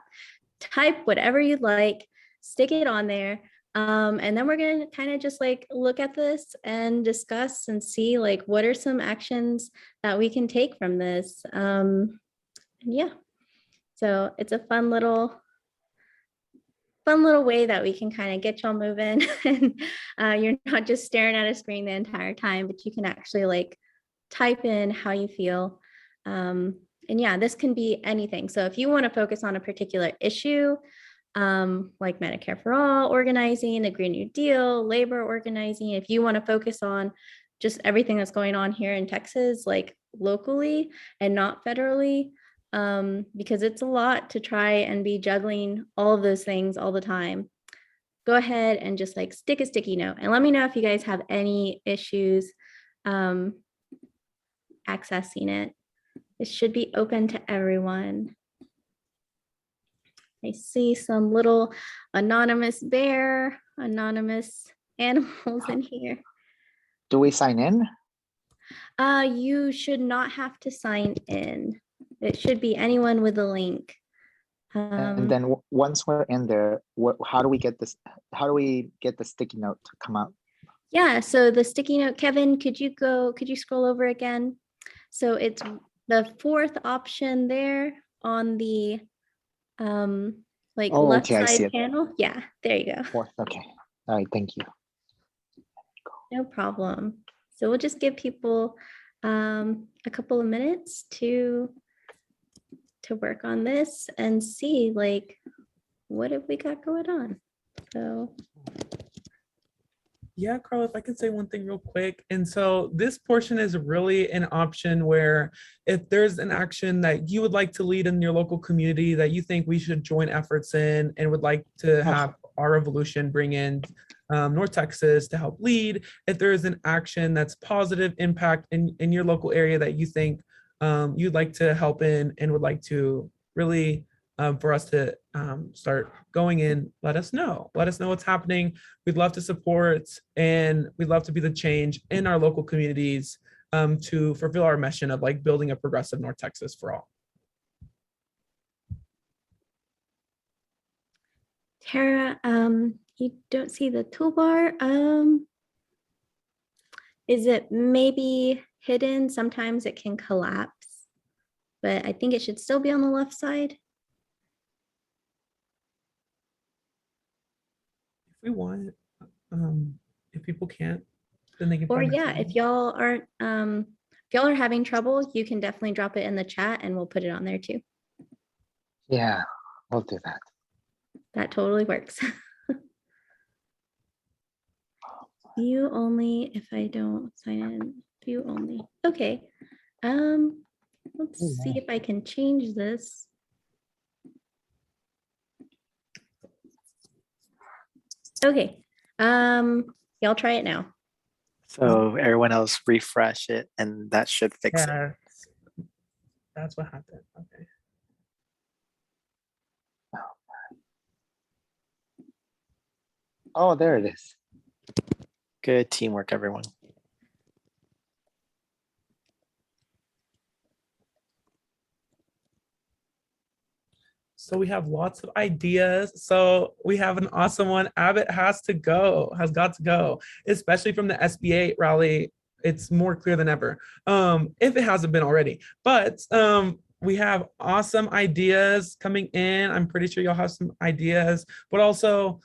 Type whatever you'd like, stick it on there. And then we're going to kind of just like look at this and discuss and see like what are some actions that we can take from this. Yeah, so it's a fun little way that we can kind of get y'all moving. And you're not just staring at a screen the entire time, but you can actually like type in how you feel. And yeah, this can be anything. So if you want to focus on a particular issue, like Medicare for All organizing, the Green New Deal, labor organizing, if you want to focus on just everything that's going on here in Texas, like locally and not federally, because it's a lot to try and be juggling all of those things all the time, go ahead and just like stick a sticky note and let me know if you guys have any issues accessing it. It should be open to everyone. I see some little anonymous bear, anonymous animals in here. Do we sign in? You should not have to sign in. It should be anyone with a link. And then once we're in there, how do we get this? How do we get the sticky note to come up? Yeah, so the sticky note, Kevin, could you scroll over again? So it's the fourth option there on the like left side panel. Yeah, there you go. Fourth, okay. All right, thank you. No problem. So we'll just give people a couple of minutes to work on this and see like what have we got going on. So yeah, Carl, if I could say one thing real quick. And so this portion is really an option where if there's an action that you would like to lead in your local community that you think we should join efforts in and would like to have our revolution bring in North Texas to help lead, if there is an action that's positive impact in your local area that you think you'd like to help in and would like to really for us to start going in, let us know what's happening. We'd love to support and we'd love to be the change in our local communities to fulfill our mission of like building a progressive North Texas for all. Tara, you don't see the toolbar. Is it maybe hidden? Sometimes it can collapse, but I think it should still be on the left side. If we want, if people can't, then they can. Or yeah, if y'all aren't, if y'all are having trouble, you can definitely drop it in the chat and we'll put it on there too. Yeah, we'll do that. That totally works. View only if I don't sign in. View only. Okay. Let's see if I can change this. Okay. Y'all try it now. So everyone else refresh it and that should fix it. Yeah, that's what happened. Okay. Oh, there it is. Good teamwork, everyone. So we have lots of ideas. So we have an awesome one. Abbott has got to go, especially from the SBA rally. It's more clear than ever, if it hasn't been already. But we have awesome ideas coming in. I'm pretty sure you'll have some ideas, but also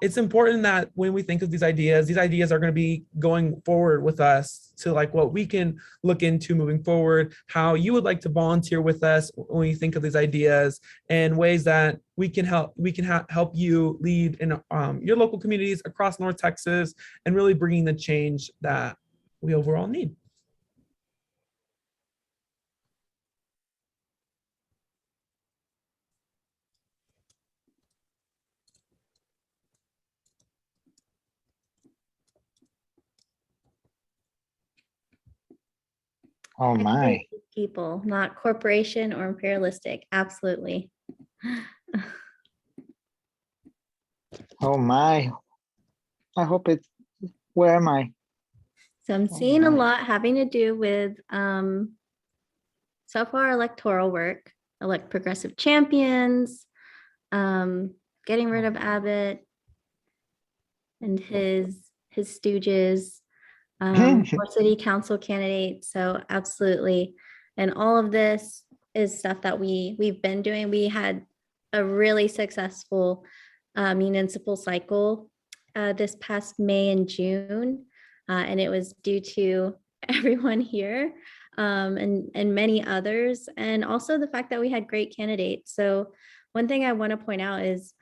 it's important that when we think of these ideas are going to be going forward with us to like what we can look into moving forward, how you would like to volunteer with us when you think of these ideas, and ways that we can help you lead in your local communities across North Texas and really bringing the change that we overall need. Oh my. People, not corporation or imperialistic. Absolutely. Oh my. I hope it's, where am I? So I'm seeing a lot having to do with so far electoral work, elect progressive champions, getting rid of Abbott and his stooges, for city council candidates. So absolutely. And all of this is stuff that we've been doing. We had a really successful municipal cycle this past May and June. And it was due to everyone here and many others. And also the fact that we had great candidates. So one thing I want to point out is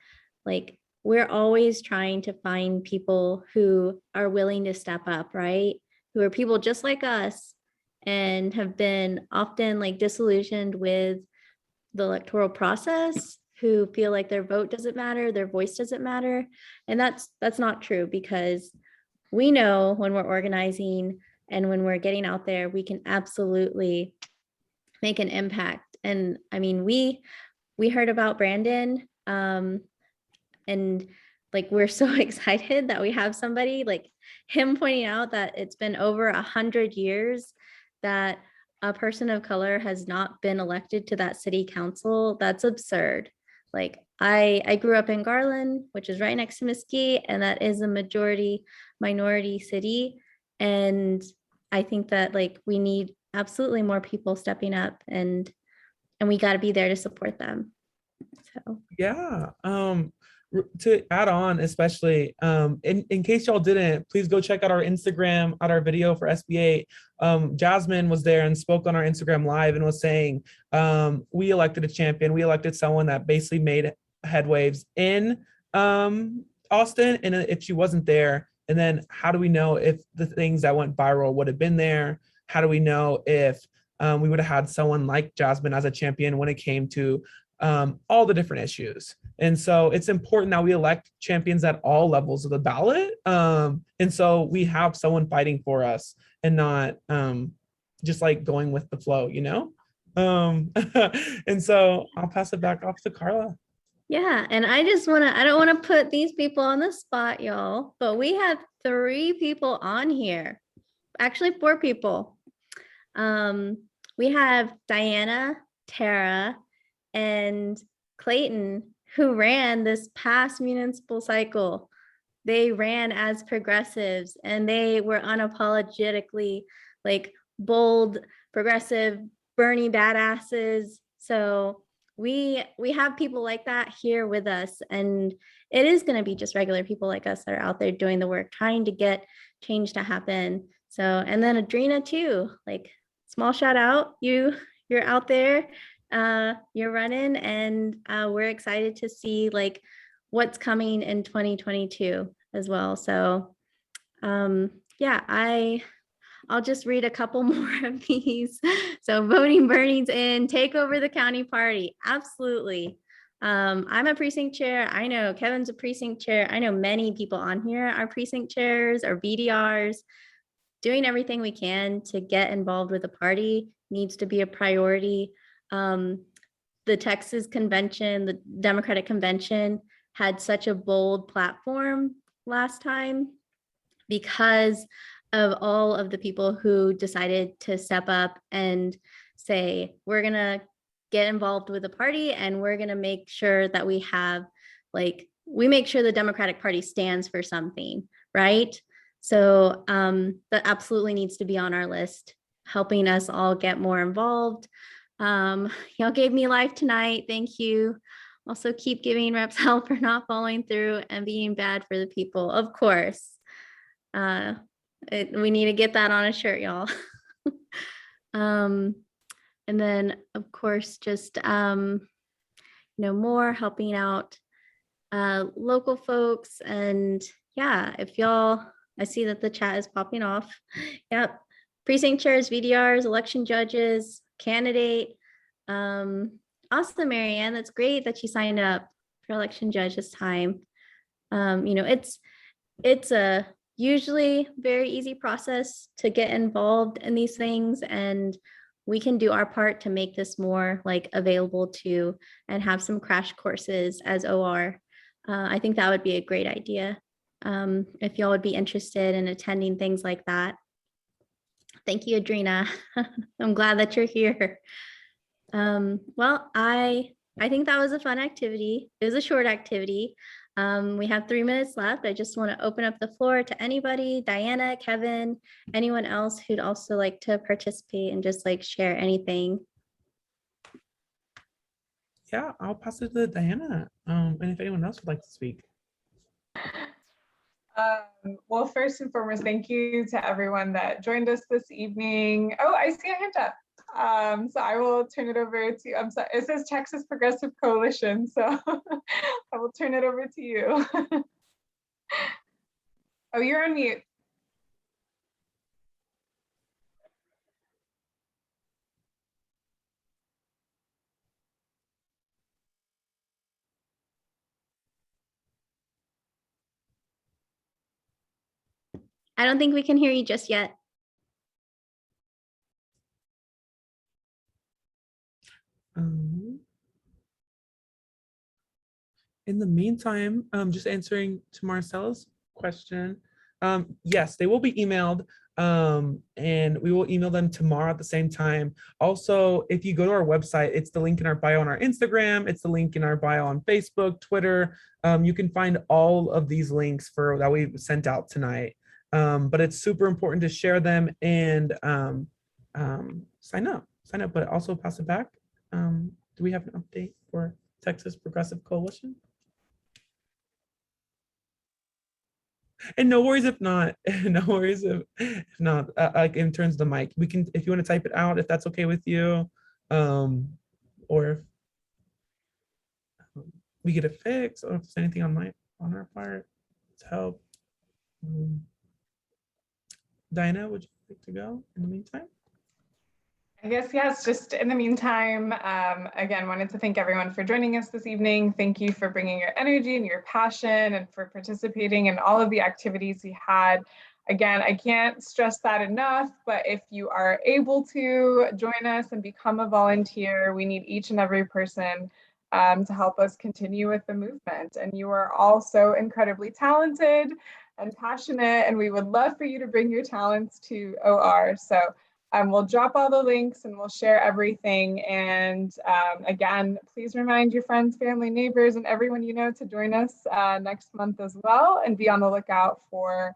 like, we're always trying to find people who are willing to step up, right? Who are people just like us and have been often like disillusioned with the electoral process, who feel like their vote doesn't matter, their voice doesn't matter. And that's not true, because we know when we're organizing and when we're getting out there, we can absolutely make an impact. And I mean, we heard about Brandon, and like, we're so excited that we have somebody like him pointing out that it's been over 100 years that a person of color has not been elected to that city council. That's absurd. Like, I grew up in Garland, which is right next to Mesquite, and that is a majority minority city. And I think that like we need absolutely more people stepping up, and we got to be there to support them. So yeah, to add on, especially in case y'all didn't, please go check out our Instagram, out our video for SB8. Jasmine was there and spoke on our Instagram live and was saying, we elected a champion. We elected someone that basically made headwaves in Austin. And if she wasn't there, and then how do we know if the things that went viral would have been there? How do we know if we would have had someone like Jasmine as a champion when it came to all the different issues? And so it's important that we elect champions at all levels of the ballot. And so we have someone fighting for us and not just like going with the flow, you know? And so I'll pass it back off to Carla. yeah, and I don't want to put these people on the spot, y'all, but we have 3 people on here, actually 4 people. We have Diana, Tara, and Clayton, who ran this past municipal cycle. They ran as progressives, and they were unapologetically like bold, progressive, Bernie badasses. So we have people like that here with us, and it is going to be just regular people like us that are out there doing the work, trying to get change to happen. So, and then Adrena too, like, small shout out, you're out there, you're running, and we're excited to see like what's coming in 2022 as well. So Yeah, I'll just read a couple more of these. So voting burnings in, take over the county party. Absolutely. I'm a precinct chair. I know Kevin's a precinct chair. I know many people on here are precinct chairs or BDRs. Doing everything we can to get involved with the party needs to be a priority. The Texas convention, the Democratic convention, had such a bold platform last time because of all of the people who decided to step up and say, we're gonna get involved with the party and we're gonna make sure that we have, like, we make sure the Democratic Party stands for something, right? So that absolutely needs to be on our list, helping us all get more involved. Y'all gave me life tonight. Thank you. Also keep giving reps hell for not following through and being bad for the people. Of course. We need to get that on a shirt, y'all. And then of course, just, more helping out local folks. And yeah, if y'all, I see that the chat is popping off. Yep. Precinct chairs, VDRs, election judges, candidate. Awesome, Marianne. That's great that you signed up for election judge this time. It's a usually very easy process to get involved in these things, and we can do our part to make this more like available to and have some crash courses as OR. I think that would be a great idea. If y'all would be interested in attending things like that. Thank you, Adrena. I'm glad that you're here. Well, I think that was a fun activity. It was a short activity. We have 3 minutes left. I just want to open up the floor to anybody, Diana, Kevin, anyone else who'd also like to participate and just like share anything. Yeah, I'll pass it to Diana. And if anyone else would like to speak. Well, first and foremost, thank you to everyone that joined us this evening. Oh, I see a hand up. So I will turn it over to, I'm sorry, it says Texas Progressive Coalition, so I will turn it over to you. Oh, you're on mute. I don't think we can hear you just yet. In the meantime, just answering to Marcella's question, yes, they will be emailed, and we will email them tomorrow at the same time. Also, if you go to our website, it's the link in our bio on our Instagram, it's the link in our bio on Facebook, Twitter. You can find all of these links for that we sent out tonight. But it's super important to share them and sign up, but also pass it back. Do we have an update for Texas Progressive Coalition? And no worries if not. No worries if not. Like in terms of the mic, we can, if you want to type it out, if that's okay with you, or if we get it fixed, or if there's anything on our part to help. Diana, would you like to go in the meantime? I guess, yes, just in the meantime, again, wanted to thank everyone for joining us this evening. Thank you for bringing your energy and your passion and for participating in all of the activities we had. Again, I can't stress that enough, but if you are able to join us and become a volunteer, we need each and every person to help us continue with the movement. And you are all so incredibly talented and passionate, and we would love for you to bring your talents to OR. So we'll drop all the links and we'll share everything. And again, please remind your friends, family, neighbors, and everyone you know to join us next month as well, and be on the lookout for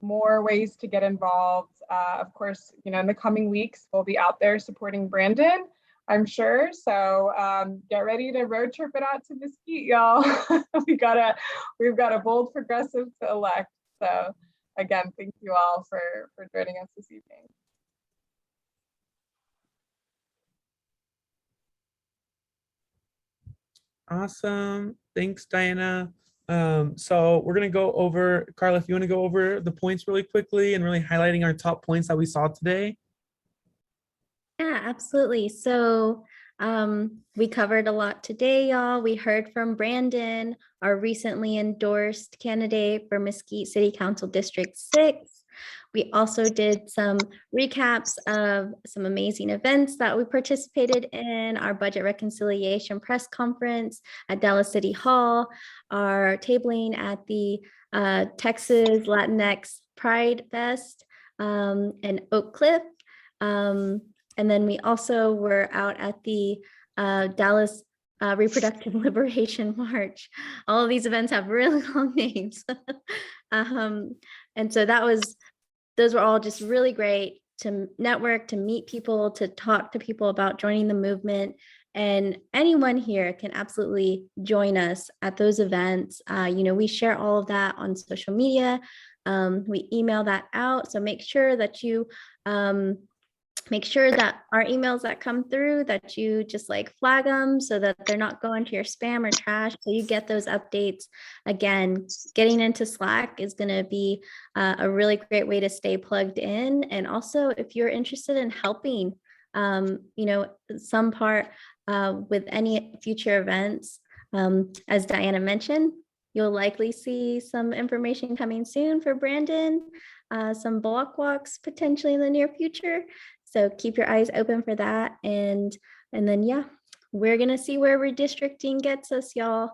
more ways to get involved. Of course, in the coming weeks, we'll be out there supporting Brandon, I'm sure. So get ready to road trip it out to Mesquite, y'all. We've got a bold progressive to elect. So again, thank you all for joining us this evening. Awesome. Thanks, Diana. So we're gonna go over, Carla, if you want to go over the points really quickly and really highlighting our top points that we saw today. Yeah, absolutely. So we covered a lot today, y'all. We heard from Brandon, our recently endorsed candidate for Mesquite City Council District 6. We also did some recaps of some amazing events that we participated in, our budget reconciliation press conference at Dallas City Hall, our tabling at the Texas Latinx Pride Fest in Oak Cliff. And then we also were out at the Dallas Reproductive Liberation March. All of these events have really long names. And so those were all just really great to network, to meet people, to talk to people about joining the movement. And anyone here can absolutely join us at those events. We share all of that on social media. We email that out. So make sure that you make sure that our emails that come through, that you just like flag them so that they're not going to your spam or trash, so you get those updates. Again, getting into Slack is going to be a really great way to stay plugged in. And also, if you're interested in helping, some part with any future events, as Diana mentioned, you'll likely see some information coming soon for Brandon, some block walks potentially in the near future. So keep your eyes open for that. And then, yeah, we're going to see where redistricting gets us, y'all.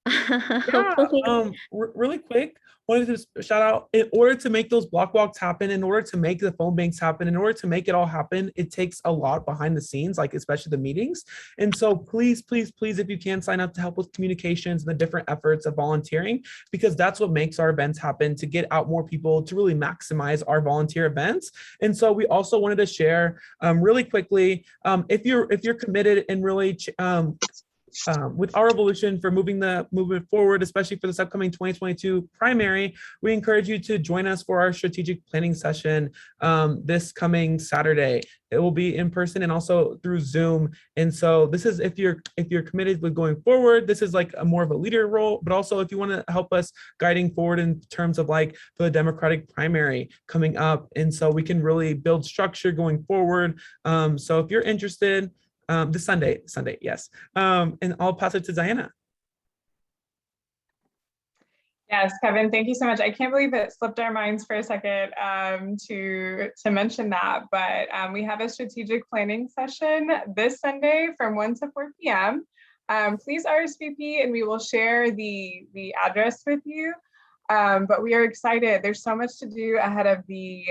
Hopefully. Really quick, wanted to shout out, in order to make those block walks happen, in order to make the phone banks happen, in order to make it all happen, it takes a lot behind the scenes, like especially the meetings. And so please, if you can, sign up to help with communications and the different efforts of volunteering, because that's what makes our events happen, to get out more people, to really maximize our volunteer events. And so we also wanted to share really quickly, if you're committed and really with our evolution for moving the movement forward, especially for this upcoming 2022 primary, we encourage you to join us for our strategic planning session this coming Saturday. It will be in person and also through Zoom. And so this is, if you're committed with going forward, this is like a more of a leader role, but also if you want to help us guiding forward in terms of like the Democratic primary coming up. And so we can really build structure going forward. So if you're interested, this Sunday, yes. And I'll pass it to Diana. Yes, Kevin, thank you so much. I can't believe it slipped our minds for a second to mention that, but we have a strategic planning session this Sunday from 1 to 4 p.m. Please RSVP and we will share the address with you. But we are excited. There's so much to do ahead of the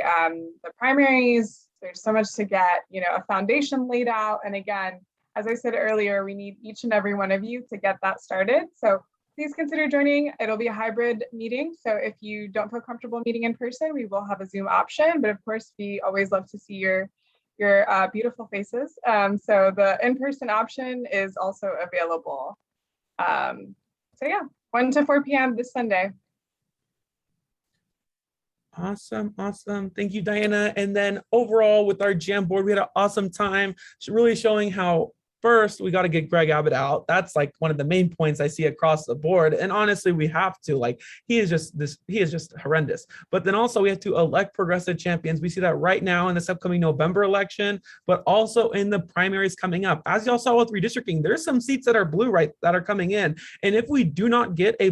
primaries. There's so much to get, a foundation laid out. And again, as I said earlier, we need each and every one of you to get that started. So please consider joining. It'll be a hybrid meeting. So if you don't feel comfortable meeting in person, we will have a Zoom option. But of course, we always love to see your beautiful faces. So the in-person option is also available. So yeah, 1 to 4 p.m. this Sunday. Awesome. Thank you, Diana. And then overall with our Jamboard, we had an awesome time, really showing how first we got to get Greg Abbott out. That's like one of the main points I see across the board. And honestly, we have to, like, he is just horrendous. But then also we have to elect progressive champions. We see that right now in this upcoming November election, but also in the primaries coming up. As y'all saw with redistricting, there's some seats that are blue, right, that are coming in. And if we do not get a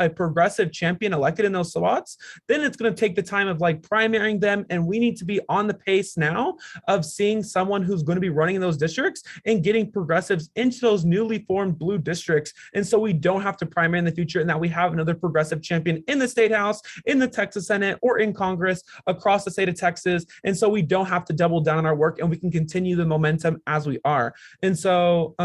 progressive champion elected in those slots, then it's going to take the time of like primarying them. And we need to be on the pace now of seeing someone who's going to be running in those districts and getting progressives into those newly formed blue districts. And so we don't have to primary in the future, and that we have another progressive champion in the State House, in the Texas Senate, or in Congress across the state of Texas. And so we don't have to double down on our work, and we can continue the momentum as we are. And so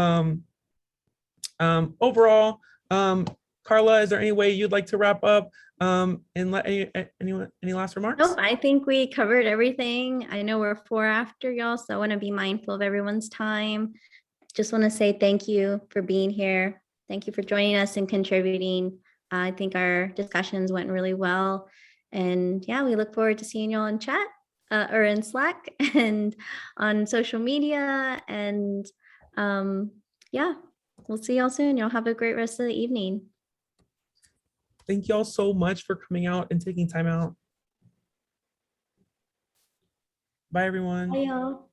overall, Carla, is there any way you'd like to wrap up and let any last remarks? Nope, I think we covered everything. I know we're 4 after y'all, so I want to be mindful of everyone's time. Just want to say thank you for being here. Thank you for joining us and contributing. I think our discussions went really well. And yeah, we look forward to seeing y'all in chat or in Slack and on social media. And yeah, we'll see y'all soon. Y'all have a great rest of the evening. Thank y'all so much for coming out and taking time out. Bye, everyone. Bye, y'all.